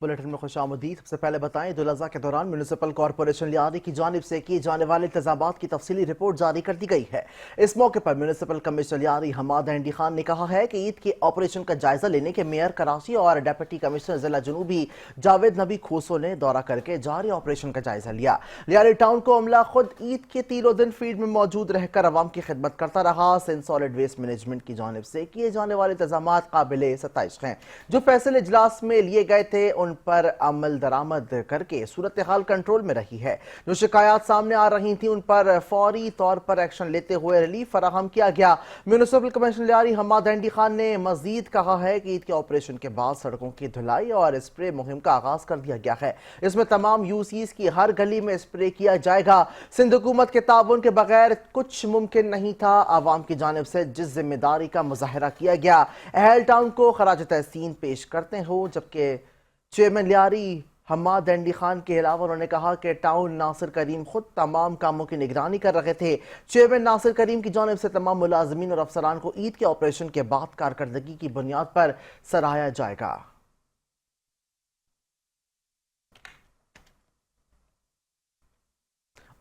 Bulletin में खुशामदीद। सबसे पहले बताएं, ईद उल अज़हा के दौरान म्यूनिसिपल कॉरपोरेशन लियारी की जानिब से किए जाने वाले इंतजामात की तफसीली रिपोर्ट जारी कर दी गई है। इस मौके पर म्यूनिसिपल कमिश्नर लियारी हमाद एंडी खान ने कहा है कि ईद के ऑपरेशन का जायजा लेने के मेयर कराची और डिप्टी कमिश्नर जिला जनूबी जावेद नबी खूसो ने दौरा करके जारी ऑपरेशन का जायजा लिया। लियारी टाउन को अमला खुद ईद के तीनों दिन फील्ड में मौजूद रहकर अवाम की खिदमत करता रहा। सिंध सॉलिड वेस्ट मैनेजमेंट की जानिब से किए जाने वाले इंतजामात काबिल सताइश हैं। जो फैसले इजलास में लिए गए थे उन पर अमल दरामद करके सूरत हाल कंट्रोल में रही है। जो शिकायत सामने आ रही थी उन पर फौरी तौर पर एक्शन लेते हुए रिलीफ फराहम किया गया। म्यूनिसिपल कमिश्नर लियारी हमाद एंडी खान ने मजीद कहा है कि ईद के ऑपरेशन के बाद सड़कों की धुलाई और स्प्रे मुहिम का आगाज कर दिया गया है। इसमें तमाम यूसीज की हर गली में स्प्रे किया जाएगा। सिंध हुकूमत के ताउन के बगैर कुछ मुमकिन नहीं था। आवाम की जानिब से जिस जिम्मेदारी का मुजाहरा किया गया, अहल टाउन को खराज तहसीन पेश करते हो। जबकि चेयरमैन लियारी हमाद एंडी खान के अलावा उन्होंने कहा कि टाउन नासिर करीम खुद तमाम कामों की निगरानी कर रहे थे। चेयरमैन नासिर करीम की जानिब से तमाम मुलाजमीन और अफसरान को ईद के ऑपरेशन के बाद कारकर्दगी की बुनियाद पर सराहा जाएगा।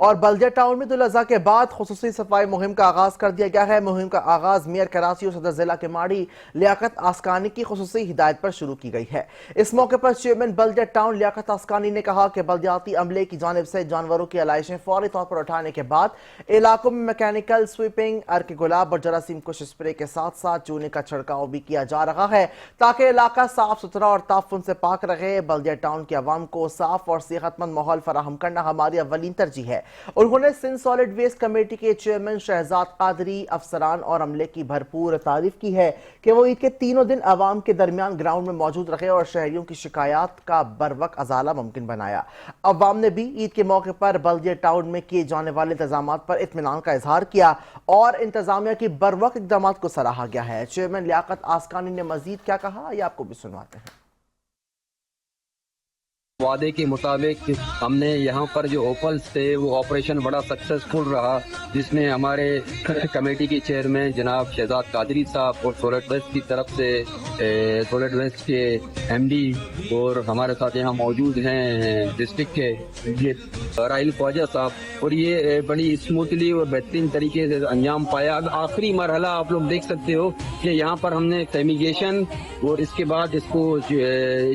और बल्दिया टाउन में ईद उल अज़हा के बाद खुसूसी सफाई मुहिम का आगाज कर दिया गया है। मुहिम का आगाज मेयर कराची और सदर जिला के माड़ी लियाकत आसकानी की खुसूसी हिदायत पर शुरू की गई है। इस मौके पर चेयरमैन बल्दिया टाउन लियाकत आसकानी ने कहा कि बल्दियाती अमले की जानिब से जानवरों की आलाइशें फौरी तौर पर उठाने के बाद इलाकों में मैकेनिकल स्वीपिंग, अर्क गुलाब और जरासीम कुश स्प्रे के साथ साथ चूने का छिड़काव भी किया जा रहा है ताकि इलाका साफ सुथरा और ताफुन से पाक रहे। बल्दिया टाउन के अवाम को साफ और सेहतमंद माहौल फराहम करना हमारी अव्वलीन तरजीह है। उन्होंने सिंध सॉलिड वेस्ट कमेटी के चेयरमैन शहजाद कादरी, अफसरान और अमले की भरपूर तारीफ की है कि वो ईद के तीनों दिन अवाम के दरमियान ग्राउंड में मौजूद रहे और शहरियों की शिकायत का बरवक्त अजाला मुमकिन बनाया। अवाम ने भी ईद के मौके पर बल्दिया टाउन में किए जाने वाले इंतजाम पर इत्मीनान का इजहार किया और इंतजामिया की बरवक्त इकदाम को सराहा गया है। चेयरमैन लियाकत आसकानी ने मजीद क्या कहा, ये आपको भी सुनवाते हैं। वादे के मुताबिक हमने यहाँ पर जो ओपल्स थे वो ऑपरेशन बड़ा सक्सेसफुल रहा, जिसमें हमारे कमेटी के चेयरमैन जनाब शहजाद कादरी साहब और सॉलिड वेस्ट की तरफ से सॉलिड वेस्ट के एमडी और हमारे साथ यहाँ मौजूद हैं डिस्ट्रिक्ट के राहिल ख्वाजा साहब, और ये बड़ी स्मूथली और बेहतरीन तरीके से अंजाम पाया। अब आखिरी मरहला आप लोग देख सकते हो कि यहाँ पर हमने फेमिगेशन और इसके बाद इसको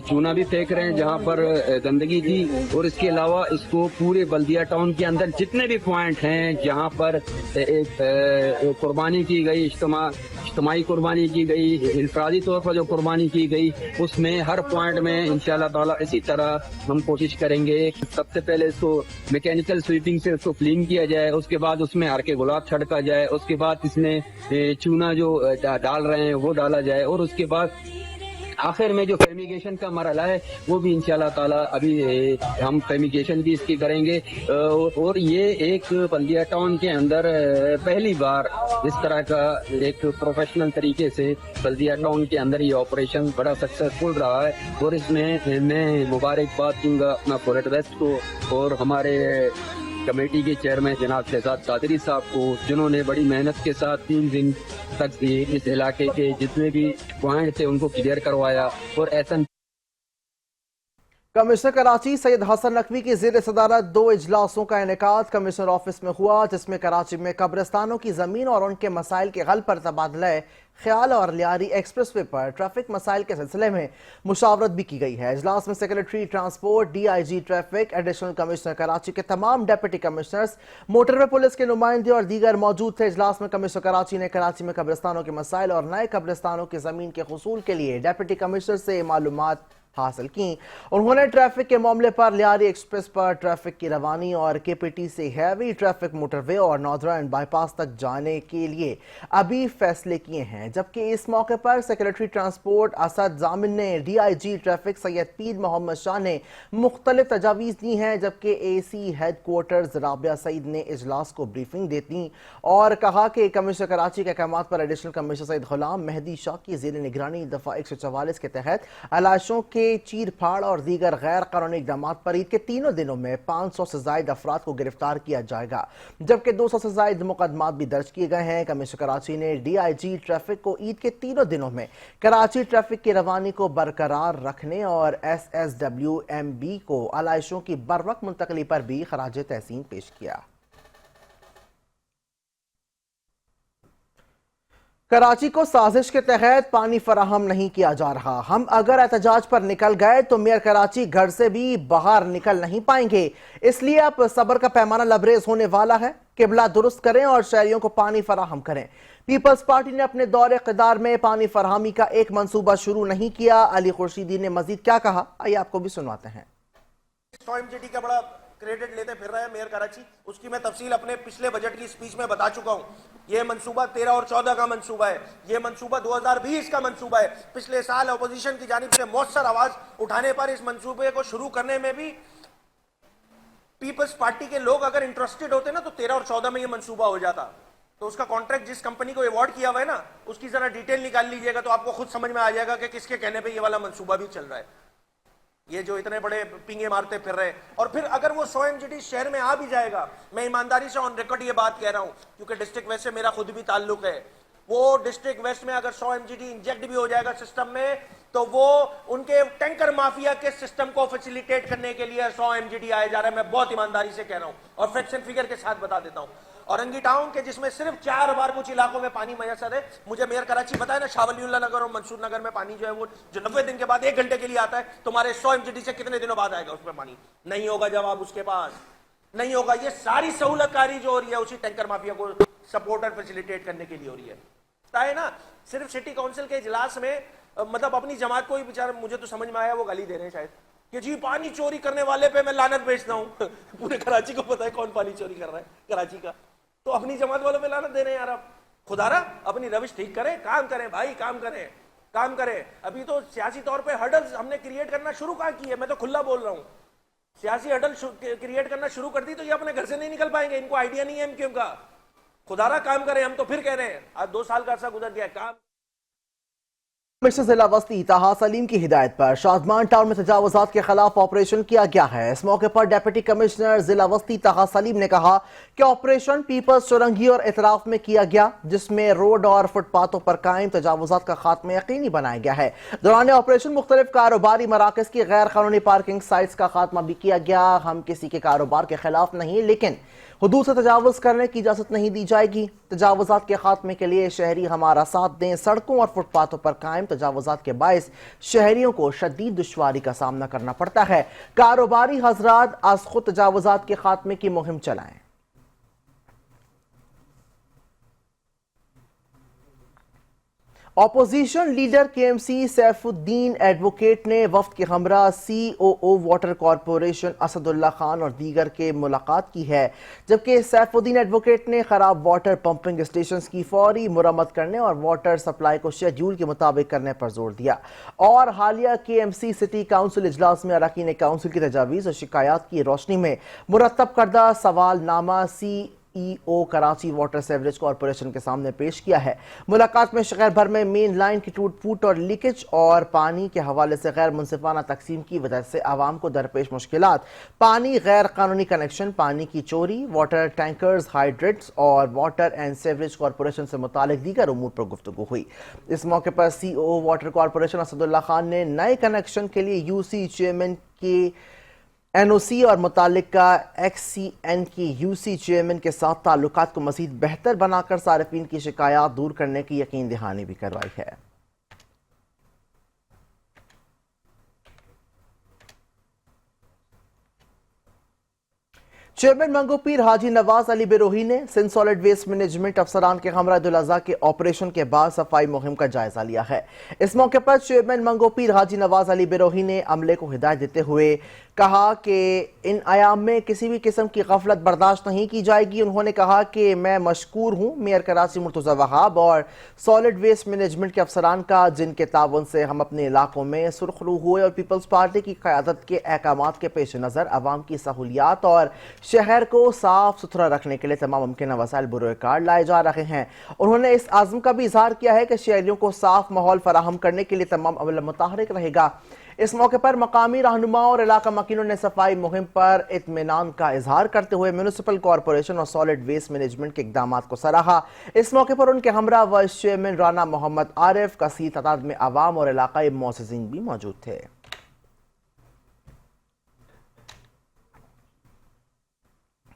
चूना भी फेंक रहे हैं जहाँ पर गंदगी थी, और इसके अलावा इसको पूरे बल्दिया टाउन के अंदर जितने भी पॉइंट हैं जहाँ पर एक कुर्बानी की गई, इज्तिमाई कुर्बानी की गई, इंफरादी तौर पर जो कुर्बानी की गई, उसमें हर पॉइंट में इंशाल्लाह ताला इसी तरह हम कोशिश करेंगे। सबसे पहले इसको मैकेनिकल स्वीपिंग से उसको क्लीन किया जाए, उसके बाद उसमें हरके गुलाब छिड़का जाए, उसके बाद इसमें चूना जो डाल रहे हैं वो डाला जाए, और उसके बाद आखिर में जो फेमिगेशन का मरहला है वो भी इंशाल्लाह ताला अभी हम फेमिगेशन भी इसकी करेंगे। और ये एक बल्दिया टाउन के अंदर पहली बार इस तरह का एक प्रोफेशनल तरीके से बल्दिया टाउन के अंदर ये ऑपरेशन बड़ा सक्सेसफुल रहा है, और इसमें मैं मुबारकबाद दूंगा अपना सॉलिड वेस्ट को और हमारे कमेटी के चेयरमैन जनाब शहजाद कादरी साहब को, जिन्होंने बड़ी मेहनत के साथ 3 दिन तक इस इलाके के जितने भी पॉइंट थे उनको क्लियर करवाया। और ऐसा कमिश्नर कराची सैयद हसन नकवी की ज़ेर सदारत 2 इजलासों का इनेकाद कमिश्नर ऑफिस में हुआ, जिसमें कराची में कब्रिस्तानों की ज़मीन और उनके मसाइल के हल पर तबादला ख्याल और लियारी एक्सप्रेस वे पर ट्रैफिक मसाइल के सिलसिले में मुशावरत भी की गई है। इजलास में secretary transport, DIG traffic, additional commissioner Karachi के तमाम डिप्टी कमिश्नर्स, मोटरवे पुलिस के नुमाइंदे और दीगर मौजूद थे। इजलास में कमिश्नर कराची ने कराची में कब्रिस्तानों के मसाइल और नए कब्रिस्तानों की ज़मीन के हुसूल के लिए डिप्टी कमिश्नर से मालूमात हासिल की। उन्होंने ट्रैफिक के मामले पर लियारी एक्सप्रेस पर ट्रैफिक की रवानी और KPT से हैवी ट्रैफिक मोटरवे और नॉर्दर्न बाईपास तक जाने के लिए अभी फैसले किए हैं। जबकि इस मौके पर सेक्रेटरी ट्रांसपोर्ट असद जामिन ने DIG ट्रैफिक सैयद पीर मोहम्मद शाह ने मुख्तलिफ तजावीज़ दी हैं, जबकि AC headquarters Rabia Saeed ने इजलास को ब्रीफिंग देती और कहा कि कमिश्नर कराची के अहकामात पर एडिशनल कमिश्नर सैयद गुलाम मेहदी शाह की ज़ेर निगरानी दफ़ा 144 के तहत अलाइशों के کے چیر پھاڑ اور دیگر غیر قانونی اقدامات پر عید کے تینوں دنوں میں 500 سے زائد افراد کو گرفتار کیا جائے گا، جبکہ 200 سے زائد مقدمات بھی درج کیے گئے ہیں۔ کمشنر کراچی نے ڈی آئی جی ٹریفک کو عید کے تینوں دنوں میں کراچی ٹریفک کی روانی کو برقرار رکھنے اور SSWMB کو علائشوں کی بروقت منتقلی پر بھی خراج تحسین پیش کیا۔ کراچی کو سازش کے تحت پانی فراہم نہیں کیا جا رہا۔ ہم اگر احتجاج پر نکل گئے تو میئر کراچی گھر سے بھی باہر نکل نہیں پائیں گے، اس لیے اب صبر کا پیمانہ لبریز ہونے والا ہے۔ قبلہ درست کریں اور شہریوں کو پانی فراہم کریں۔ پیپلز پارٹی نے اپنے دور اقتدار میں پانی فراہمی کا ایک منصوبہ شروع نہیں کیا۔ علی خورشیدی نے مزید کیا کہا، آئیے آپ کو بھی سنواتے ہیں۔ OMGD کا بڑا کریڈٹ لیتے پھر رہا ہے میئر کراچی، اس کی میں تفصیل اپنے پچھلے بجٹ کی سپیچ میں بتا چکا ہوں۔ یہ منصوبہ 13 اور 14 کا منصوبہ ہے، یہ منصوبہ 2020 کا منصوبہ ہے۔ پچھلے سال اپوزیشن کی جانب سے مؤثر آواز اٹھانے پر اس منصوبے کو شروع کرنے میں بھی پیپلز پارٹی کے لوگ اگر انٹرسٹڈ ہوتے نا تو 13 اور 14 میں یہ منصوبہ ہو جاتا۔ تو اس کا کانٹریکٹ جس کمپنی کو ایوارڈ کیا ہوا ہے نا، اس کی ذرا ڈیٹیل نکال لیجئے گا تو آپ کو خود سمجھ میں آ جائے گا کہ کس کے کہنے پہ یہ والا منصوبہ بھی چل رہا ہے۔ یہ جو اتنے بڑے پنگے مارتے پھر رہے، اور پھر اگر وہ OMGD شہر میں آ بھی جائے گا، میں ایمانداری سے آن ریکارڈ یہ بات کہہ رہا ہوں کیونکہ ڈسٹرکٹ ویسٹ سے میرا خود بھی تعلق ہے، وہ ڈسٹرکٹ ویسٹ میں اگر OMGD انجیکٹ بھی ہو جائے گا سسٹم میں تو وہ ان کے ٹینکر مافیا کے سسٹم کو فیسیلیٹیٹ کرنے کے لیے OMGD آیا جا رہا ہے۔ میں بہت ایمانداری سے کہہ رہا ہوں اور فیکٹس اینڈ فگر کے ساتھ بتا دیتا ہوں۔ اورنگی ٹاؤن کے جس میں صرف 4 بار کچھ علاقوں میں پانی میسر ہے، مجھے میئر کراچی بتایا نا شاہ ولی اللہ نگر اور منصور نگر میں پانی جو ہے وہ جو 90 دن کے بعد 1 گھنٹے کے لیے آتا ہے، تمہارے OMGD سے کتنے دنوں بعد آئے گا اس میں پانی؟ نہیں ہوگا جواب اس کے پاس، نہیں ہوگا۔ یہ ساری سہولت کاری جو ہو رہی ہے اسی ٹینکر مافیا کو سپورٹ اور فیسیلیٹیٹ کرنے کے لیے ہو رہی ہے نا۔ صرف سٹی کونسل کے اجلاس میں مطلب اپنی جماعت کو ہی بیچارہ، مجھے تو سمجھ میں آیا وہ گالی دے رہے ہیں شاید کہ جی پانی چوری کرنے والے پہ میں لعنت بھیجتا ہوں۔ پورے کراچی کو پتا ہے کون پانی چوری کر رہا ہے کراچی کا، تو اپنی جماعت والوں پہ لعنت دے رہے ہیں یار۔ آپ خدا را اپنی روش ٹھیک کریں، کام کریں بھائی، کام کریں۔ ابھی تو سیاسی طور پہ ہرڈلز ہم نے کریٹ کرنا شروع کہاں کی ہے، میں تو کھلا بول رہا ہوں۔ سیاسی ہرڈل کریٹ کرنا شروع کر دی تو یہ اپنے گھر سے نہیں نکل پائیں گے، ان کو آئیڈیا نہیں ہے ایم کیو ایم کا۔ خدا را کام کریں، ہم تو پھر کہہ رہے ہیں آج 2 سال کا عرصہ گزر گیا ہے، کام۔ کمشنر ضلع وسطی طہا سلیم کی ہدایت پر شادمان ٹاؤن میں تجاوزات کے خلاف آپریشن کیا گیا ہے۔ اس موقع پر ڈپٹی کمشنر ضلع وسطی طہا سلیم نے کہا کہ آپریشن پیپلز چورنگی اور اطراف میں کیا گیا، جس میں روڈ اور فٹ پاتھوں پر قائم تجاوزات کا خاتمہ یقینی بنایا گیا ہے۔ دوران آپریشن مختلف کاروباری مراکز کی غیر قانونی پارکنگ سائٹس کا خاتمہ بھی کیا گیا۔ ہم کسی کے کاروبار کے خلاف نہیں، لیکن حدود سے تجاوز کرنے کی اجازت نہیں دی جائے گی۔ تجاوزات کے خاتمے کے لیے شہری ہمارا ساتھ دیں۔ سڑکوں اور فٹ پاتھوں پر قائم تجاوزات کے باعث شہریوں کو شدید دشواری کا سامنا کرنا پڑتا ہے۔ کاروباری حضرات از خود تجاوزات کے خاتمے کی مہم چلائیں۔ اپوزیشن لیڈر KMC سیف الدین ایڈوکیٹ نے وفد کے ہمراہ COO واٹر کارپوریشن اسد اللہ خان اور دیگر کے ملاقات کی ہے، جبکہ سیف الدین ایڈوکیٹ نے خراب واٹر پمپنگ اسٹیشنز کی فوری مرمت کرنے اور واٹر سپلائی کو شیڈول کے مطابق کرنے پر زور دیا، اور حالیہ KMC سٹی کاؤنسل اجلاس میں اراکین کاؤنسل کی تجاویز اور شکایات کی روشنی میں مرتب کردہ سوال نامہ CEO Karachi water sewerage corporation کے سامنے پیش کیا ہے۔ ملاقات میں شہر بھر میں مین لائن کی ٹوٹ پھوٹ اور لیکیج اور پانی کے حوالے سے غیر منصفانہ تقسیم کی وجہ سے عوام کو درپیش مشکلات، پانی غیر قانونی کنیکشن، پانی کی چوری، واٹر ٹینکرز، ہائیڈرنٹس اور واٹر اینڈ سیوریج کارپوریشن سے متعلق دیگر امور پر گفتگو ہوئی۔ اس موقع پر COO واٹر کارپوریشن اسد اللہ خان نے نئے کنیکشن کے لیے UC چیئرمین کی NOC اور متعلقہ XCN کی UC چیئرمین کے ساتھ تعلقات کو مزید بہتر بنا کر صارفین کی شکایات دور کرنے کی یقین دہانی بھی کروائی ہے۔ چیئرمین منگو پیر حاجی نواز علی بروہی نے سندھ سالڈ ویسٹ مینجمنٹ افسران کے ہمراہ عیدالاضحیٰ کے آپریشن کے بعد صفائی مہم کا جائزہ لیا ہے۔ اس موقع پر چیئرمین منگو پیر حاجی نواز علی بروہی نے عملے کو ہدایت دیتے ہوئے کہا کہ ان ایام میں کسی بھی قسم کی غفلت برداشت نہیں کی جائے گی۔ انہوں نے کہا کہ میں مشکور ہوں میئر کراچی مرتضی وہاب اور سالڈ ویسٹ مینجمنٹ کے افسران کا، جن کے تعاون سے ہم اپنے علاقوں میں سرخرو ہوئے اور پیپلز پارٹی کی قیادت کے احکامات کے پیش نظر عوام کی سہولیات اور شہر کو صاف ستھرا رکھنے کے لیے تمام ممکنہ وسائل بروئے کار لائے جا رہے ہیں۔ انہوں نے اس عزم کا بھی اظہار کیا ہے کہ شہریوں کو صاف ماحول فراہم کرنے کے لیے تمام عمل متحرک رہے گا۔ इस मौके पर मकामी रहनुमाओं और इलाका मकीनों ने सफाई मुहिम पर इत्मीनान का इजहार करते हुए म्युनिसिपल कॉरपोरेशन और सॉलिड वेस्ट मैनेजमेंट के इकदामात को सराहा। इस मौके पर उनके हमरा वाइस चेयरमैन राना मोहम्मद आरिफ, कसीर तादाद में आवाम और इलाकाई मुअज़्ज़िज़ीन भी मौजूद थे।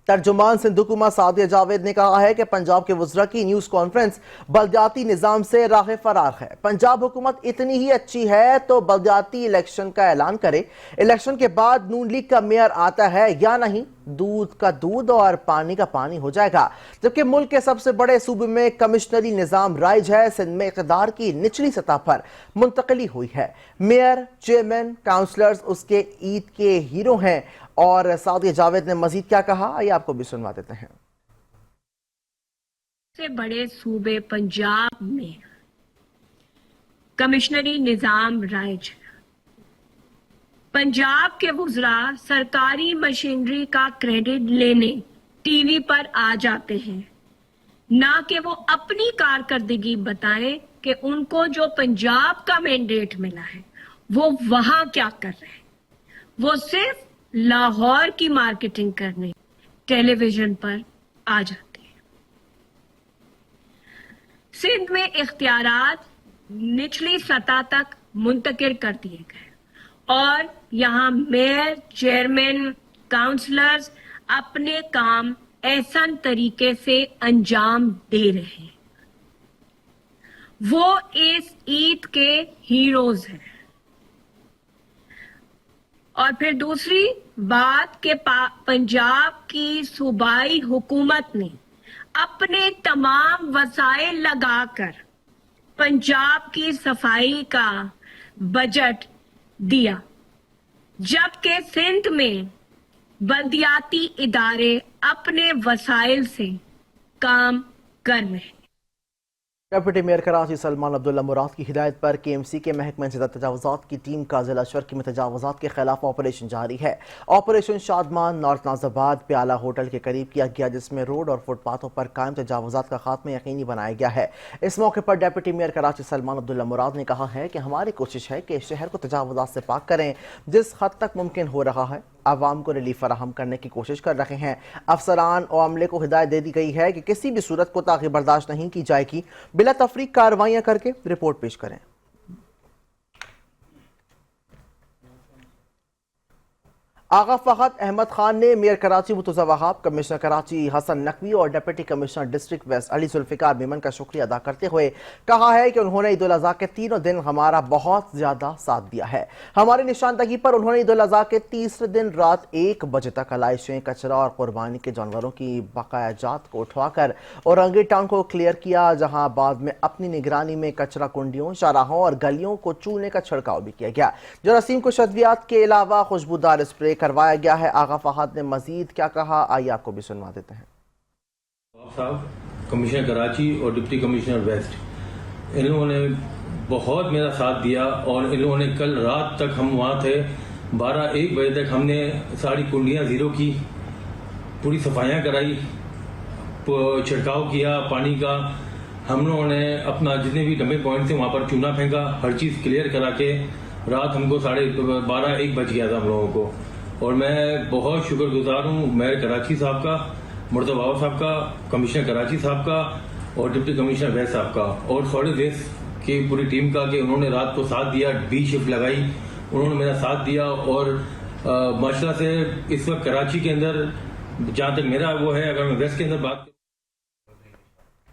तर्जुमान सिंध हुकूमत सादिया जावेद ने कहा है कि पंजाब के वज़रा की न्यूज़ कॉन्फ्रेंस बल्दियाती निज़ाम से राह फरार है। पंजाब हुकूमत इतनी ही अच्छी है तो बल्दियाती इलेक्शन का ऐलान करे, इलेक्शन के बाद नून लीग का मेयर आता है या नहीं, दूध का दूध और पानी का पानी हो जाएगा। जबकि मुल्क के सबसे बड़े सूबे में कमिश्नरी निज़ाम राइज है, सिंध में इक़्तिदार की निचली सतह पर मुंतकली हुई है। मेयर, चेयरमैन, काउंसलर्स उसके ईद के हीरो हैं। और सादिया जावेद ने मजीद क्या कहा, आइए आपको भी सुनवा देते हैं। सबसे बड़े सूबे पंजाब में कमिश्नरी निजाम राइज, पंजाब के वुज़रा सरकारी मशीनरी का क्रेडिट लेने टीवी पर आ जाते हैं, ना कि वो अपनी कारकर्दगी बताएं कि उनको जो पंजाब का मैंडेट मिला है वो वहां क्या कर रहे हैं। वो सिर्फ लाहौर की मार्केटिंग करने टेलीविजन पर आ जाते हैं। सिंध में इख्तियारात निचली सतह तक मुंतकिल कर दिए गए और यहाँ मेयर, चेयरमैन, काउंसलर्स अपने काम एहसन तरीके से अंजाम दे रहे हैं। वो इस ईद के हीरोज हैं। और फिर दूसरी बात कि पंजाब की सूबाई हुकूमत ने अपने तमाम वसाइल लगाकर पंजाब की सफाई का बजट दिया, जबकि सिंध में बल्दियाती इदारे अपने वसाइल से काम कर रहे हैं। डिप्टी मेयर कराची सलमान अब्दुल्ला मुराद की हिदायत पर KMC के महकमे इंसदाद तजावुज़ात की टीम का जिला शर्की में तजावुज़ात के खिलाफ ऑपरेशन जारी है। ऑपरेशन शादमान नॉर्थ नाज़ाबाद प्याला होटल के करीब किया गया, जिसमें रोड और फुटपाथों पर कायम तजावुज़ात का खात्मा यकीनी बनाया गया है। इस मौके पर डिप्टी मेयर कराची सलमान अब्दुल्ला मुराद ने कहा है कि हमारी कोशिश है कि शहर को तजावुज़ात से पाक करें। जिस हद तक मुमकिन हो रहा है आवाम को रिलीफ फराहम करने की कोशिश कर रहे हैं। अफसरान और अमले को हिदायत दे दी गई है कि किसी भी सूरत को ताक़ी बर्दाश्त नहीं की जाएगी, बिला तफरीक कार्रवाइयां करके रिपोर्ट पेश करें। आगा फहद अहमद खान ने मेयर कराची मुर्तज़ा वहाब, कमिश्नर कराची हसन नकवी और deputy commissioner district west Ali Zulfiqar Memon का शुक्रिया अदा करते हुए कहा है कि उन्होंने ईद उल अज़हा के तीनों दिन हमारा बहुत ज़्यादा साथ दिया है। हमारी निशानदही पर उन्होंने ईद उल अज़हा के तीसरे दिन रात 1 बजे तक आलाइशें, कचरा और कुर्बानी के जानवरों की बकाया जात को उठवाकर औरंगी टाउन को क्लियर किया, जहाँ बाद में अपनी निगरानी में कचरा कुंडियों, शाहराहों और गलियों को चूने का छिड़काव भी किया गया। जरासीम को शद्वियात के अलावा खुशबूदार स्प्रे करवाया गया है। आगा फहद ने मजीद क्या कहा, आइए आपको भी सुनवा देते हैं। साहब कमिश्नर कराची और डिप्टी कमिश्नर वेस्ट, इन लोगों ने बहुत मेरा साथ दिया और इन लोगों ने कल रात तक हम वहाँ थे, 12-1 बजे तक हमने सारी कुंडियाँ ज़ीरो की, पूरी सफाइयाँ कराई, छिड़काव किया पानी का। हम लोगों ने अपना जितने भी डंपिंग पॉइंट थे वहाँ पर चूना फेंका, हर चीज़ क्लियर करा के रात हमको 12:30-1 बज गया था हम लोगों को। और मैं बहुत शुक्रगुजार हूँ मेयर कराची साहब का, मुर्तज़ा वहाब साहब का, कमिश्नर कराची साहब का और डिप्टी कमिश्नर वेस्ट साहब का और सॉलिड वेस्ट की पूरी टीम का कि उन्होंने रात को साथ दिया, 20 शिफ्ट लगाई, उन्होंने मेरा साथ दिया। और माशाल्लाह से इस वक्त कराची के अंदर जहाँ तक मेरा वो है, अगर मैं वेस्ट के अंदर बात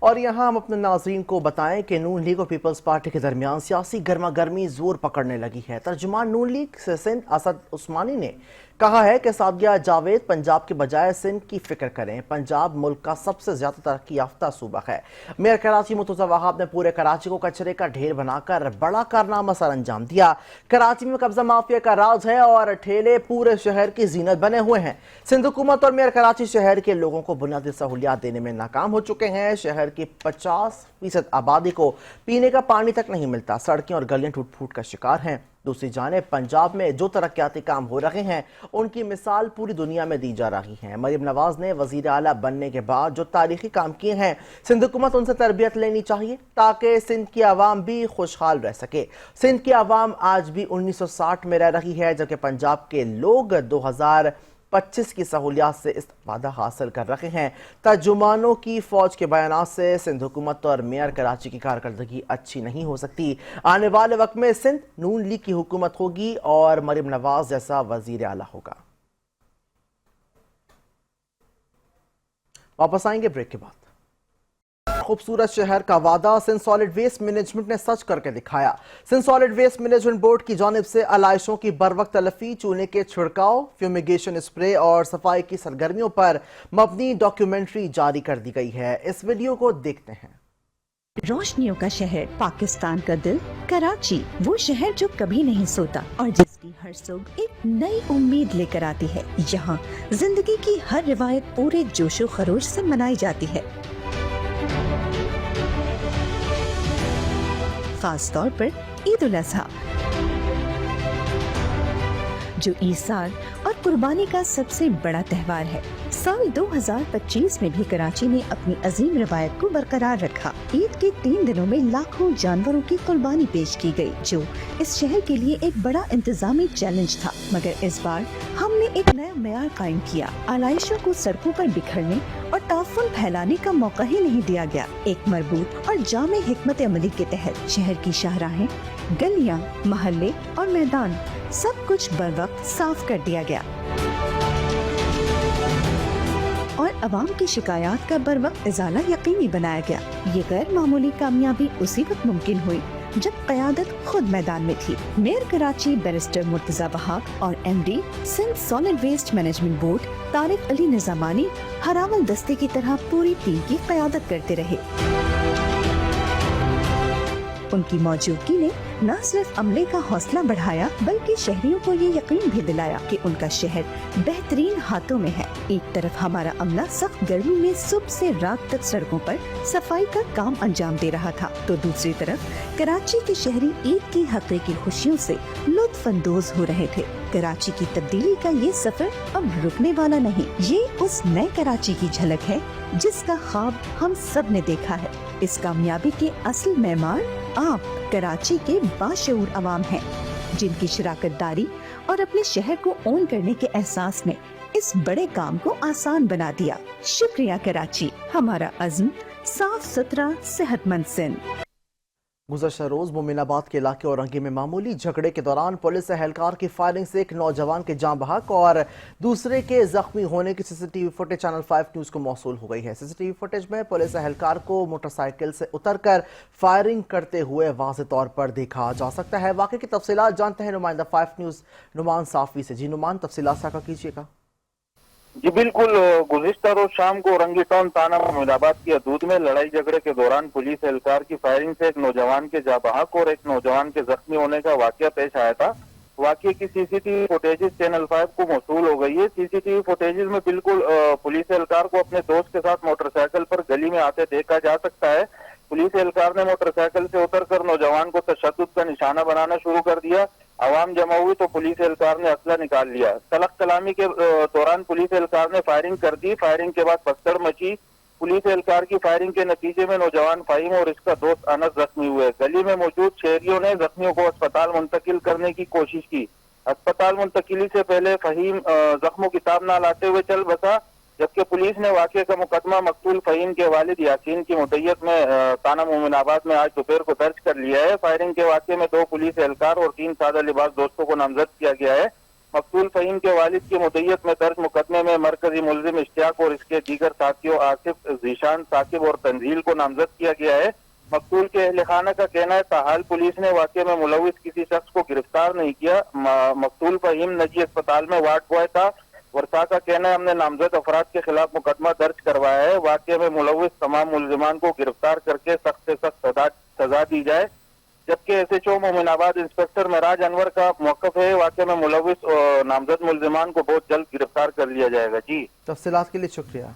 और यहाँ हम अपने नाज़रीन को बताएं कि नून लीग और पीपल्स पार्टी के दरमियान सियासी गर्मा गर्मी जोर पकड़ने लगी है। तर्जुमान नून लीग से सिंध असद उस्मानी ने कहा है कि सादिया जावेद पंजाब के बजाय सिंध की फिक्र करें। पंजाब मुल्क का सबसे ज्यादा तरक्की याफ्ता सूबा है। मेयर कराची मुर्तज़ा वहाब ने पूरे कराची को कचरे का ढेर बनाकर बड़ा कारनामा सर अंजाम दिया। कराची में कब्जा माफिया का राज है और ठेले पूरे शहर की जीनत बने हुए हैं। सिंध हुकूमत और मेयर कराची शहर के लोगों को बुनियादी सहूलियात देने में नाकाम हो चुके हैं। शहर की 50% आबादी को पीने का पानी तक नहीं मिलता। सड़कें और गलियां टूट फूट का शिकार हैं। दूसरी जानिब पंजाब में जो तरक्याती काम हो रहे हैं उनकी मिसाल पूरी दुनिया में दी जा रही है। मरीम नवाज ने वजीर आला बनने के बाद जो तारीखी काम किए हैं, सिंध हुकूमत उनसे तरबियत लेनी चाहिए ताकि सिंध की आवाम भी खुशहाल रह सके। सिंध की आवाम आज भी 1960 में रह रही है, जबकि पंजाब के लोग 2025 की सहूलियात से इस्तेफादा हासिल कर रहे हैं। तर्जुमानों की फौज के बयानात से सिंध हुकूमत और मेयर कराची की कारकर्दगी अच्छी नहीं हो सकती। आने वाले वक्त में सिंध नून लीग की हुकूमत होगी और मरीम नवाज जैसा वजीर आला होगा। वापस आएंगे ब्रेक के बाद। खूबसूरत शहर का वादा सिंध सॉलिड वेस्ट मैनेजमेंट ने सच करके दिखाया। Sindh solid waste management board की जानिब से आलाइशों की बरवक्त तलफी, चूने के छिड़काव, फ्यूमिगेशन स्प्रे और सफाई की सरगर्मियों पर मबनी डॉक्यूमेंट्री जारी कर दी गई है। इस वीडियो को देखते हैं। रोशनियों का शहर, पाकिस्तान का दिल कराची, वो शहर जो कभी नहीं सोता और जिसकी हर सुबह एक नई उम्मीद लेकर आती है। यहाँ जिंदगी की हर रिवायत पूरे जोशो खरोश से मनाई जाती है, खास तौर पर ईद उल अज़हा, जो ईसार और कुर्बानी का सबसे बड़ा त्योहार है। साल 2025 में भी कराची ने अपनी अजीम रवायत को बरकरार रखा। ईद के 3 दिनों में लाखों जानवरों की कुर्बानी पेश की गई, जो इस शहर के लिए एक बड़ा इंतजामी चैलेंज था। मगर इस बार हमने एक नया मेयार कायम किया। आलाइशों को सड़कों पर बिखरने और ताफुन फैलाने का मौका ही नहीं दिया गया। एक मजबूत और जामे हिकमत अमली के तहत शहर की शाहराहें, गलियां, महल्ले और मैदान सब कुछ बर वक्त साफ कर दिया गया और अवाम की शिकायत का बर वक्त इजाला यकीनी बनाया गया। ये गैर मामूली कामयाबी उसी वक्त मुमकिन हुई जब क़यादत खुद मैदान में थी। मेयर कराची बैरिस्टर मुर्तजा वहाब और MD Sindh solid waste management board Tariq Ali Nizamani हरावल दस्ते की तरह पूरी टीम की क़यादत करते रहे। उनकी मौजूदगी ने न सिर्फ अमले का हौसला बढ़ाया, बल्कि शहरियों को ये यकीन भी दिलाया कि उनका शहर बेहतरीन हाथों में है। एक तरफ हमारा अमला सख्त गर्मी में सुबह से रात तक सड़कों पर सफाई का काम अंजाम दे रहा था, तो दूसरी तरफ कराची के शहरी ईद की हकीकी खुशियों से लुत्फ अंदोज हो रहे थे। कराची की तब्दीली का ये सफर अब रुकने वाला नहीं। ये उस नए कराची की झलक है जिसका ख्वाब हम सब ने देखा है। इस कामयाबी के असल मेहमान आप कराची के बाशऊर अवाम हैं, जिनकी शराकतदारी और अपने शहर को ओन करने के एहसास ने इस बड़े काम को आसान बना दिया। शुक्रिया कराची, हमारा अज़्म साफ सुथरा सेहतमंद सिंध। गुज़श्ता रोज मोमिनाबाद के इलाके औरंगी में मामूली झगड़े के दौरान पुलिस एहलकार की फायरिंग से एक नौजवान के जान बहक और दूसरे के जख्मी होने की CCTV फुटेज चैनल 5 न्यूज़ को मौसूल हो गई है। CCTV फुटेज में पुलिस एहलकार को मोटरसाइकिल से उतरकर फायरिंग करते हुए वाज़ेह तौर पर देखा जा सकता है। वाक़े की तफसीलात जानते हैं नुमाइंदा 5 न्यूज़ नुमान साफ़ी से। जी नुमान, तफसीलात साझा कीजिएगा। जी बिल्कुल, गुज़िश्ता रोज शाम को औरंगी टाउन थाना मोमिनाबाद की हदूद में लड़ाई झगड़े के दौरान पुलिस एहलकार की फायरिंग से एक नौजवान के जाँ बहक और एक नौजवान के जख्मी होने का वाकया पेश आया था। वाकये की CCTV फुटेजेस चैनल 5 को मौसूल हो गई है। CCTV फुटेजेस में बिल्कुल पुलिस एहलकार को अपने दोस्त के साथ मोटरसाइकिल पर गली में आते देखा जा सकता है। पुलिस एहलकार ने मोटरसाइकिल से उतरकर नौजवान को तशद्दुद का निशाना बनाना शुरू कर दिया। आवाम जमा हुई तो पुलिस एहलकार ने असला निकाल लिया। तलक कलामी के दौरान पुलिस एहलकार ने फायरिंग कर दी। फायरिंग के बाद भगदड़ मची। पुलिस एहलकार की फायरिंग के नतीजे में नौजवान फहीम और इसका दोस्त अनस जख्मी हुए। गली में मौजूद शहरियों ने जख्मियों को अस्पताल मुंतकिल करने की कोशिश की। अस्पताल मुंतकिली से पहले फहीम जख्मों की ताब ना लाते हुए चल बसा, जबकि पुलिस ने वाकये का मुकदमा मकतूल फहीम के वालिद यासीन की मुद्दत में थाना मोमिनाबाद में आज दोपहर को दर्ज कर लिया है। फायरिंग के वाकये में 2 पुलिस एहलकार और 3 सादा लिबास दोस्तों को नामजद किया गया है। मकतूल फहीम के वालिद की मुद्दत में दर्ज मुकदमे में मरकजी मुलजिम इश्तियाक और इसके दीगर साथियों आसिफ, जीशान, साकिब और तंजील को नामजद किया गया है। मकतूल के अहल खाना का कहना है ताहाल पुलिस ने वाकये में मुलविस किसी शख्स को गिरफ्तार नहीं किया। मकतूल फहीम निजी अस्पताल में वार्ड बॉय था। वर्षा का कहना है हमने नामजद अफराद के खिलाफ मुकदमा दर्ज करवाया है। वाकये में मुलविस तमाम मुलजिमान को गिरफ्तार करके सख्त से सख्त सजा दी जाए। जबकि SHO मोमिनाबाद इंस्पेक्टर महराज अनवर का मौक़िफ़ है वाकये में मुलविस और नामजद मुलजिमान को बहुत जल्द गिरफ्तार कर लिया जाएगा। जी, तफसीलात के लिए शुक्रिया।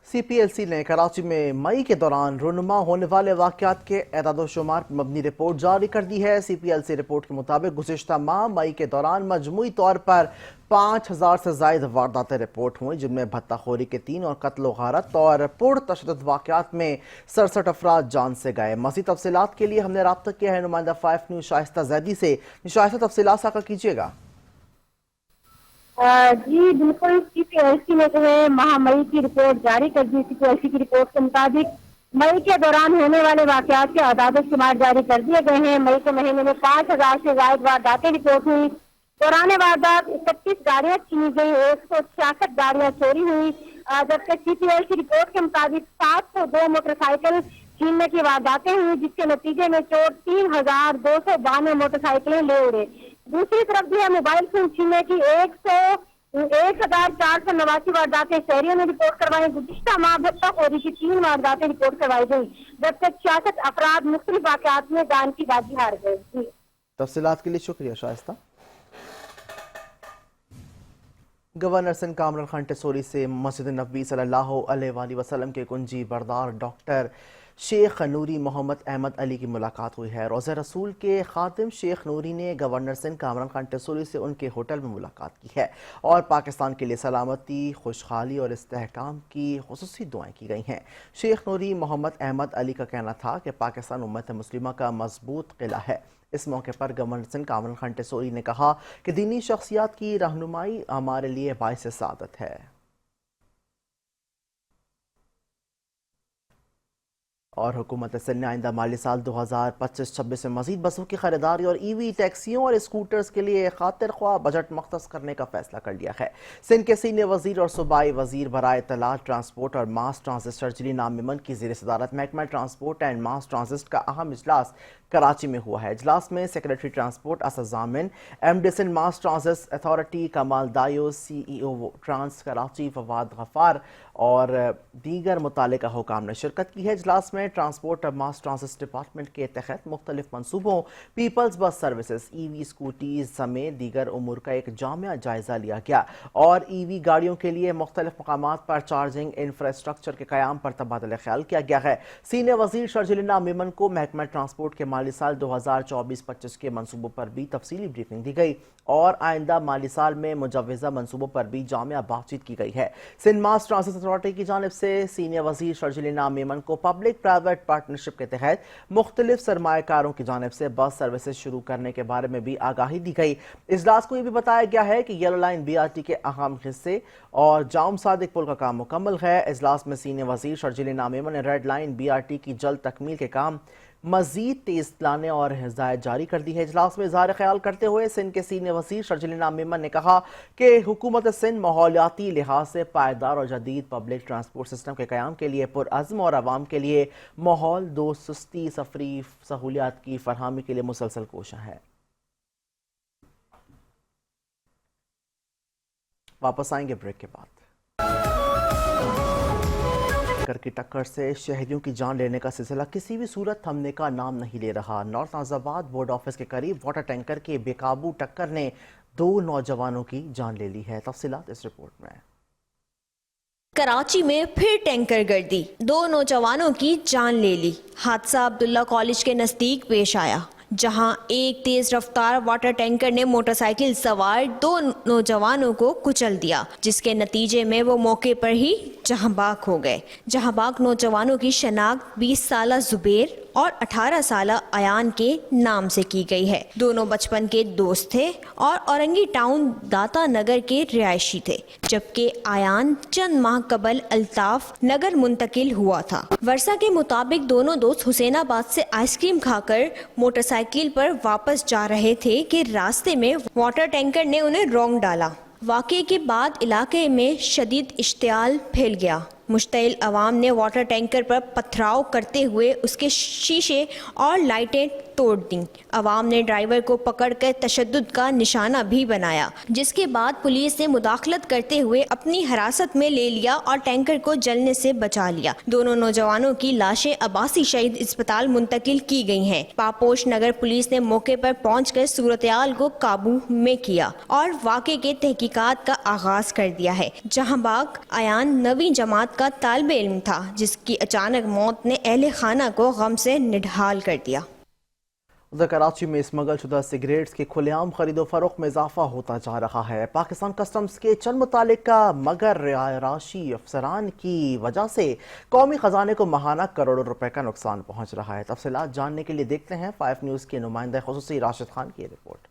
CPLC نے کراچی میں مئی کے دوران رونما ہونے والے واقعات کے اعداد و شمار پر مبنی رپورٹ جاری کر دی ہے۔ CPLC رپورٹ کے مطابق گزشتہ ماہ مئی کے دوران مجموعی طور پر 5000 سے زائد وارداتیں رپورٹ ہوئیں، جن میں بھتہ خوری کے 3 اور قتل و غارت اور پرتشدد واقعات میں 67 افراد جان سے گئے۔ مزید تفصیلات کے لیے ہم نے رابطہ کیا ہے نمائندہ 5 نیوز شائستہ زیدی سے۔ شائستہ، تفصیلات ساکہ کیجیے گا۔ جی بالکل، CPLC نے جو ہے ماہ مئی کی رپورٹ جاری کر دی۔ CPLC کی رپورٹ کے مطابق مئی کے دوران ہونے والے واقعات کے اعداد و شمار جاری کر دیے گئے ہیں۔ مئی کے مہینے میں 5000 سے زائد وارداتیں رپورٹ ہوئی۔ دوران واردات 31 گاڑیاں چھینی گئی، 166 گاڑیاں چوری ہوئی، جبکہ CPLC رپورٹ کے مطابق 702 موٹر سائیکل چھیننے کی وارداتیں ہوئی، جس کے نتیجے میں چور 3292 موٹر سائیکلیں لے اڑے۔ دوسری طرف بھی ہے موبائل فون چھیننے کی 1489 وارداتیں شہریوں نے رپورٹ کروائی۔ گزشتہ ماہ بھتہ خوری کی 3 وارداتیں رپورٹ کروائی گئی، جبکہ 66 افراد مختلف واقعات میں جان کی بازی ہار گئے۔ تفصیلات کے لیے شکریہ شائستہ۔ گورنر سندھ کامران خان ٹیسوری سے مسجد نبوی صلی اللہ علیہ وآلہ وسلم کے کنجی بردار ڈاکٹر شیخ نوری محمد احمد علی کی ملاقات ہوئی ہے۔ روضہ رسول کے خادم شیخ نوری نے گورنر سندھ کامران خان ٹیسوری سے ان کے ہوٹل میں ملاقات کی ہے اور پاکستان کے لیے سلامتی، خوشحالی اور استحکام کی خصوصی دعائیں کی گئی ہیں۔ شیخ نوری محمد احمد علی کا کہنا تھا کہ پاکستان امت مسلمہ کا مضبوط قلعہ ہے۔ اس موقع پر گورنر سندھ کامران خان ٹیسوری نے کہا کہ دینی شخصیات کی رہنمائی ہمارے لیے باعث سعادت ہے۔ اور حکومت سندھ نے آئندہ مالی سال 2025-26 میں مزید بسوں کی خریداری اور EV ٹیکسیوں اور اسکوٹرز کے لیے خاطر خواہ بجٹ مختص کرنے کا فیصلہ کر لیا ہے۔ سندھ کے سینئر وزیر اور صوبائی وزیر برائے اطلاعات، ٹرانسپورٹ اور ماس ٹرانزٹ شرجیل نام میمن کی زیر صدارت محکمہ ٹرانسپورٹ اینڈ ماس ٹرانزٹ کا اہم اجلاس کراچی میں ہوا ہے۔ اجلاس میں secretary transport Asad Zamin, MD Sindh mass transit authority Kamal Dayo, CEO trans Karachi Fawad Ghaffar اور دیگر متعلقہ حکام نے شرکت کی ہے۔ اجلاس میں ٹرانسپورٹ اور ماس ٹرانزٹ ڈپارٹمنٹ کے تحت مختلف منصوبوں، Peoples bus services, EV scooties سمیت دیگر امور کا ایک جامع جائزہ لیا گیا اور EV گاڑیوں کے لیے مختلف مقامات پر چارجنگ انفراسٹرکچر کے قیام پر تبادلہ خیال کیا گیا ہے۔ سینئر وزیر شرجیل نام میمن کو محکمہ ٹرانسپورٹ کے مالی سال 2024-25 کے منصوبوں پر بھی تفصیلی بریفنگ دی گئی اور آئندہ مالی سال میں مجوزہ منصوبوں پر بھی جامع بات چیت کی گئی ہے۔ سندھ ماس ٹرانزٹ اتھارٹی کی جانب سے سینئر وزیر شرجیل نام میمن کو پبلک پرائیویٹ پارٹنرشپ کے تحت مختلف سرمایہ کاروں کی جانب سے بس سروسز شروع کرنے کے بارے میں بھی آگاہی دی گئی۔ اجلاس کو یہ بھی بتایا گیا ہے کہ یلو لائن BRT کے اہم حصے اور جام صادق پل کا کام مکمل ہے۔ اجلاس میں سینئر وزیر شرجیل نام میمن نے ریڈ لائن BRT کی جلد تکمیل کے کام مزید تیز لانے اور ہدایت جاری کر دی ہے۔ اجلاس میں اظہار خیال کرتے ہوئے سندھ کے سینئر وزیر شرجیل نام میمن نے کہا کہ حکومت سندھ ماحولیاتی لحاظ سے پائیدار اور جدید پبلک ٹرانسپورٹ سسٹم کے قیام کے لیے پرعزم اور عوام کے لیے ماحول دوست سستی سفری سہولیات کی فراہمی کے لیے مسلسل کوشاں ہے۔ واپس آئیں گے بریک کے بعد۔ کی ٹکر سے شہریوں کی جان لینے کا سلسلہ کسی بھی صورت تھمنے کا نام نہیں لے رہا۔ نارتھ نازیب آباد بورڈ آفس کے قریب واٹر ٹینکر کے بے قابو ٹکر نے 2 نوجوانوں کی جان لے لی ہے۔ تفصیلات اس رپورٹ میں۔ کراچی میں پھر ٹینکر گردی، 2 نوجوانوں کی جان لے لی۔ حادثہ عبداللہ کالج کے نزدیک پیش آیا، جہاں ایک تیز رفتار واٹر ٹینکر نے موٹر سائیکل سوار 2 نوجوانوں کو کچل دیا، جس کے نتیجے میں وہ موقع پر ہی جہاں بھاگ ہو گئے۔ جہاں بھاگ نوجوانوں کی شناخت 20 سالہ زبیر اور 18 سالہ ایان کے نام سے کی گئی ہے۔ دونوں بچپن کے دوست تھے اور اورنگی ٹاؤن داتا نگر کے رہائشی تھے، جبکہ ایان چند ماہ قبل الطاف نگر منتقل ہوا تھا۔ ورثہ کے مطابق دونوں دوست حسین آباد سے آئس کریم کھا کر موٹر سائیکل پر واپس جا رہے تھے کہ راستے میں واٹر ٹینکر نے انہیں رونگ ڈالا۔ واقعے کے بعد علاقے میں شدید اشتعال پھیل گیا۔ مشتعل عوام نے واٹر ٹینکر پر پتھراؤ کرتے ہوئے اس کے شیشے اور لائٹیں توڑ دیں۔ عوام نے ڈرائیور کو پکڑ کر تشدد کا نشانہ بھی بنایا، جس کے بعد پولیس نے مداخلت کرتے ہوئے اپنی حراست میں لے لیا اور ٹینکر کو جلنے سے بچا لیا۔ دونوں نوجوانوں کی لاشیں عباسی شہید اسپتال منتقل کی گئی ہیں۔ پاپوش نگر پولیس نے موقع پر پہنچ کر صورتحال کو قابو میں کیا اور واقعے کے تحقیقات کا آغاز کر دیا ہے۔ جہاں باغ ایان 9ویں جماعت का तालिब इल्म था, जिसकी अचानक मौत ने अहले खाना को गम से निढाल कर दिया। उधर कराची में स्मगल शुदा सिगरेट्स के खुलेआम खरीदो फरोख्त में इजाफा होता जा रहा है। पाकिस्तान कस्टम्स के चंद मुतालिका मगर रियाशी अफसरान की वजह से कौमी खजाने को माहाना करोड़ों रुपए का नुकसान पहुंच रहा है। तफसीलात जानने के लिए देखते हैं 5 न्यूज़ के नुमाइंदा खुसूसी राशिद खान की रिपोर्ट।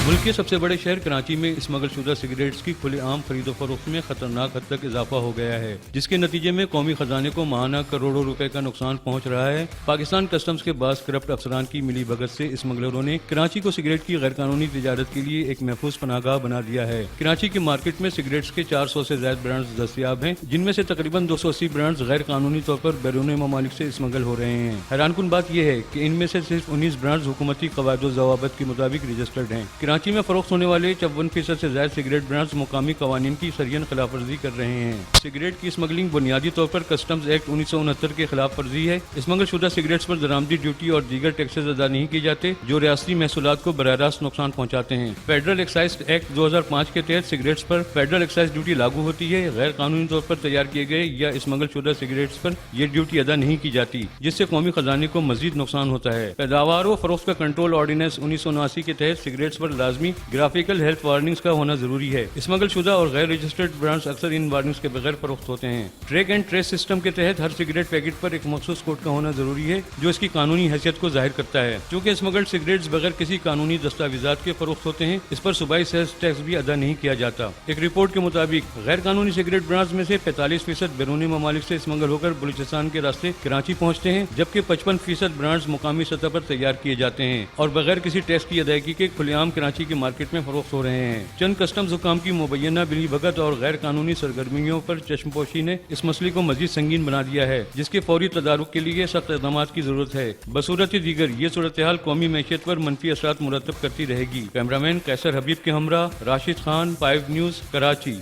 मुल्क के सबसे बड़े शहर कराची में स्मगल शुदा सिगरेट्स की खुलेआम खरीदो फरोख्त में खतरनाक हद तक इजाफा हो गया है, जिसके नतीजे में कौमी खजाने को माहाना करोड़ों रुपए का नुकसान पहुंच रहा है। पाकिस्तान कस्टम्स के बास करप्ट अफसरान की मिली भगत से स्मगलरों ने कराची को सिगरेट की गैर कानूनी तिजारत के लिए एक महफूज पनाहगाह बना दिया है। कराची की मार्केट में सिगरेट्स के 400 से ज्यादा ब्रांड्स दस्तियाब हैं, जिनमें से तकरीबन 280 ब्रांड्स गैर कानूनी तौर पर बैरून ममालिक से स्मगल हो रहे हैं। हैरानकुन बात यह है कि इनमें से सिर्फ 19 ब्रांड्स हुकूमती कवायद ज़वाबित के मुताबिक रजिस्टर्ड हैं। कराची में फरोख्त होने वाले 54% से ज्यादा सिगरेट ब्रांड्स मुकामी कवानीन की सरियन खिलाफ वर्जी कर रहे हैं। सिगरेट की स्मगलिंग बुनियादी तौर पर कस्टम्स एक्ट 1969 के खिलाफ वर्जी है। स्मगल शुदा सिगरेट्स पर दरामदी ड्यूटी और दीगर टैक्सेस अदा नहीं किए जाते, जो रियासती महसूलात को बराह रास्त नुकसान पहुंचाते हैं। फेडरल एक्साइज एक्ट 2005 के तहत सिगरेट्स पर फेडरल एक्साइज ड्यूटी लागू होती है। गैर कानूनी तौर पर तैयार किए गए या स्मगल शुदा सिगरेट्स पर यह ड्यूटी अदा नहीं की जाती, जिससे कौमी खजाने को मजीद नुकसान होता है। पैदावार व फरोख्त का कंट्रोल ऑर्डिनेंस 1979 के तहत सिगरेट्स पर लाजमी ग्राफिकल हेल्थ वार्निंग्स का होना जरूरी है। स्मगल शुदा और गैर रजिस्टर्ड ब्रांड्स अक्सर इन वार्निंग्स के बगैर फरोख्त होते हैं। ट्रैक एंड ट्रेस सिस्टम के तहत हर सिगरेट पैकेट पर एक मखसूस कोड का होना जरूरी है, जो इसकी कानूनी हैसियत को जाहिर करता है। चूँकि स्मगल्ड सिगरेट्स बगैर किसी कानूनी दस्तावेजात के फरोख्त होते हैं, इस पर सूबाई सेल्स टैक्स भी अदा नहीं किया जाता। एक रिपोर्ट के मुताबिक गैर कानूनी सिगरेट ब्रांड्स में से 45% बैरूनी ममालिक से स्मगल होकर बलूचिस्तान के रास्ते कराची पहुँचते हैं, जबकि 55% ब्रांड्स मुकामी सतह पर तैयार किए जाते हैं और बगैर किसी टैक्स की अदायगी के खुलेआम कराची की मार्केट में फरोख्त हो रहे हैं। चंद कस्टम्स हुकाम की मुबैना बिली भगत और गैर कानूनी सरगर्मियों पर चश्मपोशी ने इस मसले को मजीद संगीन बना दिया है, जिसके फौरी तदारुक के लिए सख्त इक़दामात की जरूरत है। बसूरत दीगर ये सूरत हाल कौमी मैशियत पर मनफी असरात मुरतब करती रहेगी। कैमरामैन कैसर हबीब के हमरा राशिद खान, 5 न्यूज़, कराची।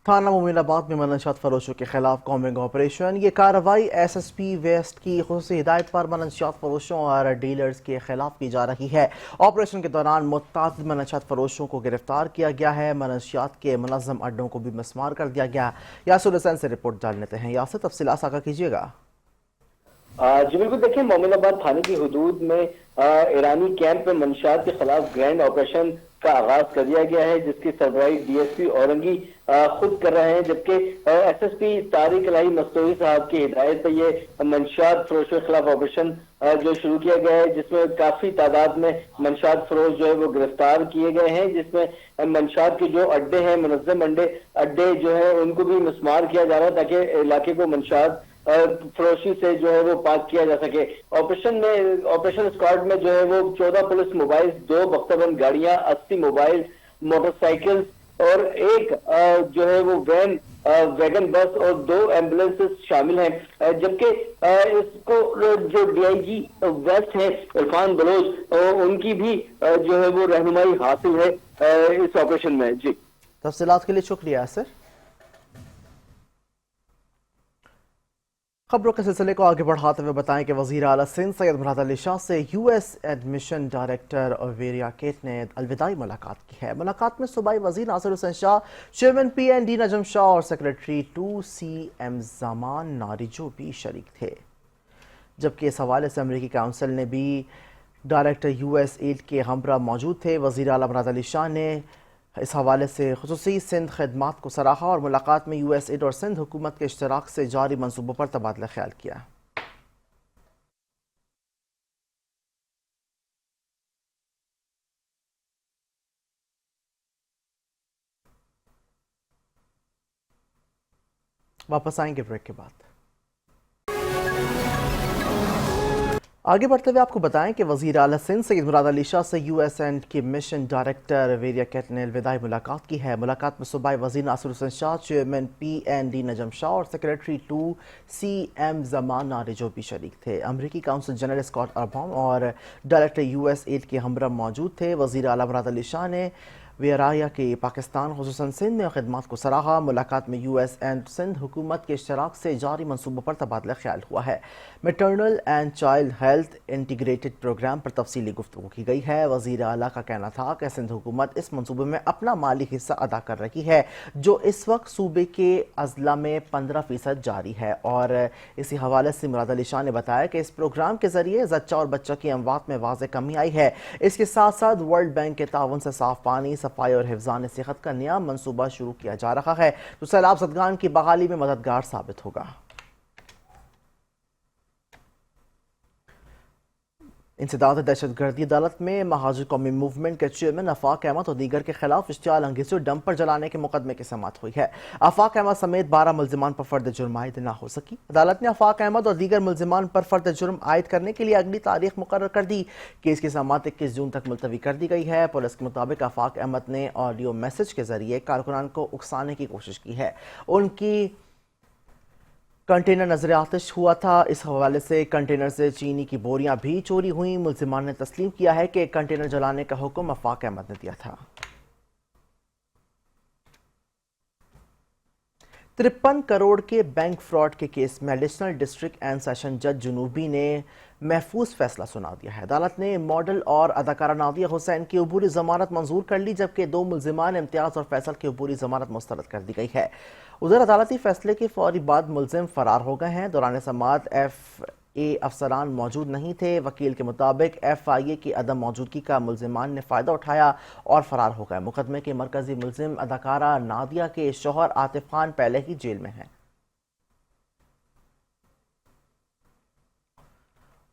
थाना मोमिनाबाद में मनशियात फरोशों के खिलाफ कॉम्बिंग ऑपरेशन। ये कार्रवाई SSP वेस्ट की खुसूसी हिदायत पर मनशियात फरोशों और डीलर्स के खिलाफ की जा रही है। ऑपरेशन के दौरान मुतअद्दिद मनशियात फरोशों को गिरफ्तार किया गया है। मनशियात के मुनज़्ज़म अड्डों को भी मस्मार कर दिया गया। यासुर हुसैन से रिपोर्ट जान लेते हैं। यासुर, तफसीलात साझा कीजिएगा। जी बिल्कुल, देखिए मोमिनाबाद थाने की हुदूद में ईरानी कैंप में मंशियात के खिलाफ ग्रैंड ऑपरेशन का आगाज कर दिया गया है, जिसकी सरबराही DSP औरंगी खुद कर रहे हैं, जबकि SSP तारिक इलाही मस्तूरी साहब की हिदायत पर ये मंशियात फरोशों के खिलाफ ऑपरेशन जो शुरू किया गया है, जिसमें काफी तादाद में मंशियात फरोश जो है वो गिरफ्तार किए गए हैं, जिसमें मंशियात के जो अड्डे हैं, मुनज़्ज़म अड्डे जो है उनको भी मस्मार किया जा रहा है, ताकि इलाके को मंशियात फरोशी से जो है वो पाक किया जा सके। ऑपरेशन स्क्वाड में जो है वो 14 पुलिस मोबाइल, 2 बख्तरबंद गाड़ियां, 80 मोबाइल, मोटरसाइकिल और एक जो है वो वैगन बस और 2 एम्बुलेंसेस शामिल हैं। जबकि इसको जो DIG वेस्ट है इरफान बलोच, उनकी भी जो है वो रहनुमाई हासिल है इस ऑपरेशन में। जी, तफसीलात के लिए शुक्रिया सर। खबरों के सिलसिले को आगे बढ़ाते हुए बताएं कि वज़ीर आला सिंध सैयद मुराद अली शाह से US एडमिशन डायरेक्टर वेरिया केट ने अलविदाई मुलाकात की है। मुलाकात में सूबाई वज़ीर नासिर हुसैन शाह, चेयरमैन PND नजम शाह और सेक्रेटरी 2CM ज़मान नारिजो भी शरीक थे। जबकि इस हवाले से अमरीकी काउंसिल ने भी डायरेक्टर US एड के हमरा मौजूद थे। वज़ीर आला मुराद अली शाह ने इस हवाले से खुसूसी सिंध खिदमात को सराहा और मुलाकात में US एड और सिंध हुकूमत के इश्तराक से जारी मंसूबों पर तबादला ख्याल किया। वापस आएंगे ब्रेक के बाद। आगे बढ़ते हुए आपको बताएं कि वज़ीर आला सिंध सैयद मुराद अली शाह से US एंड के मिशन डायरेक्टर वेरिया केट ने अलविदाई मुलाकात की है। मुलाकात में सूबाई वज़ीर नासिर हुसैन शाह, चेयरमैन PND नजम शाह और सेक्रेटरी 2CM ज़मान नारिजो भी शरीक थे। अमरीकी काउंसिल जनरल स्कॉट अर्बॉम और डायरेक्टर US एड के हमरा मौजूद थे। वज़ीर आला मुराद अली शाह ने ویرایا کے پاکستان خصوصاً سندھ میں خدمات کو سراہا۔ ملاقات میں US اینڈ سندھ حکومت کے اشتراک سے جاری منصوبوں پر تبادلہ خیال ہوا ہے۔ Maternal and child health integrated programme پر تفصیلی گفتگو کی گئی ہے۔ وزیر اعلیٰ کا کہنا تھا کہ سندھ حکومت اس منصوبے میں اپنا مالی حصہ ادا کر رہی ہے، جو اس وقت صوبے کے اضلاع میں 15% جاری ہے، اور اسی حوالے سے مراد علی شاہ نے بتایا کہ اس پروگرام کے ذریعے زچہ اور بچہ کی اموات میں واضح کمی آئی ہے۔ اس کے ساتھ ساتھ ورلڈ بینک کے تعاون سے صاف پانی، صفائی اور حفظان صحت کا نیا منصوبہ شروع کیا جا رہا ہے، جو سیلاب زدگان کی بحالی میں مددگار ثابت ہوگا۔ انسداد دہشت گردی عدالت میں مہاجر قومی موومنٹ کے چیئرمین آفاق احمد اور دیگر کے خلاف اشتعال انگیزی اور ڈمپر جلانے کے مقدمے کی سماعت ہوئی ہے۔ آفاق احمد سمیت 12 ملزمان پر فرد جرم عائد نہ ہو سکی۔ عدالت نے آفاق احمد اور دیگر ملزمان پر فرد جرم عائد کرنے کے لیے اگلی تاریخ مقرر کر دی۔ کیس کی سماعت 21 جون تک ملتوی کر دی گئی ہے۔ پولیس کے مطابق آفاق احمد نے آڈیو میسج کے ذریعے کارکنان کو اکسانے کی کوشش کی ہے۔ ان کی کنٹینر نظر آتش ہوا تھا۔ اس حوالے سے کنٹینر سے چینی کی بوریاں بھی چوری ہوئیں۔ ملزمان نے تسلیم کیا ہے کہ کنٹینر جلانے کا حکم آفاق احمد نے دیا تھا۔ 53 کروڑ کے بینک فراڈ کے کیس میں ایڈیشنل ڈسٹرکٹ اینڈ سیشن جج جنوبی نے محفوظ فیصلہ سنا دیا ہے۔ عدالت نے ماڈل اور اداکارہ نادیہ حسین کی عبوری ضمانت منظور کر لی، جبکہ 2 ملزمان امتیاز اور فیصل کی عبوری ضمانت مسترد کر دی گئی ہے۔ ادھر عدالتی فیصلے کے فوری بعد ملزم فرار ہو گئے ہیں۔ دوران سماعت FA افسران موجود نہیں تھے۔ وکیل کے مطابق FIA کی عدم موجودگی کا ملزمان نے فائدہ اٹھایا اور فرار ہو گئے۔ مقدمے کے مرکزی ملزم اداکارہ نادیہ کے شوہر عاطف خان پہلے ہی جیل میں ہیں۔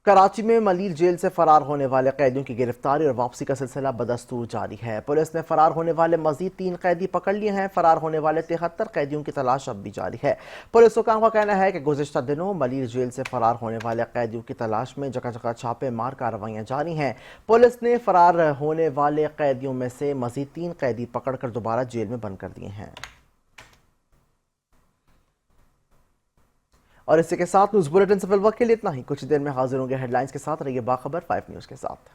کراچی میں ملیر جیل سے فرار ہونے والے قیدیوں کی گرفتاری اور واپسی کا سلسلہ بدستور جاری ہے۔ پولیس نے فرار ہونے والے مزید 3 قیدی پکڑ لیے ہیں۔ فرار ہونے والے 73 قیدیوں کی تلاش اب بھی جاری ہے۔ پولیس حکام کا کہنا ہے کہ گزشتہ دنوں ملیر جیل سے فرار ہونے والے قیدیوں کی تلاش میں جگہ جگہ چھاپے مار کارروائیاں جاری ہیں۔ پولیس نے فرار ہونے والے قیدیوں میں سے مزید 3 قیدی پکڑ کر دوبارہ جیل میں بند کر دیے ہیں۔ اور اسی کے ساتھ نیوز بلیٹن سے فی الوقت کے لیے اتنا ہی۔ کچھ دیر میں حاضر ہوں گے ہیڈ لائنز کے ساتھ۔ رہیے باخبر 5 نیوز کے ساتھ۔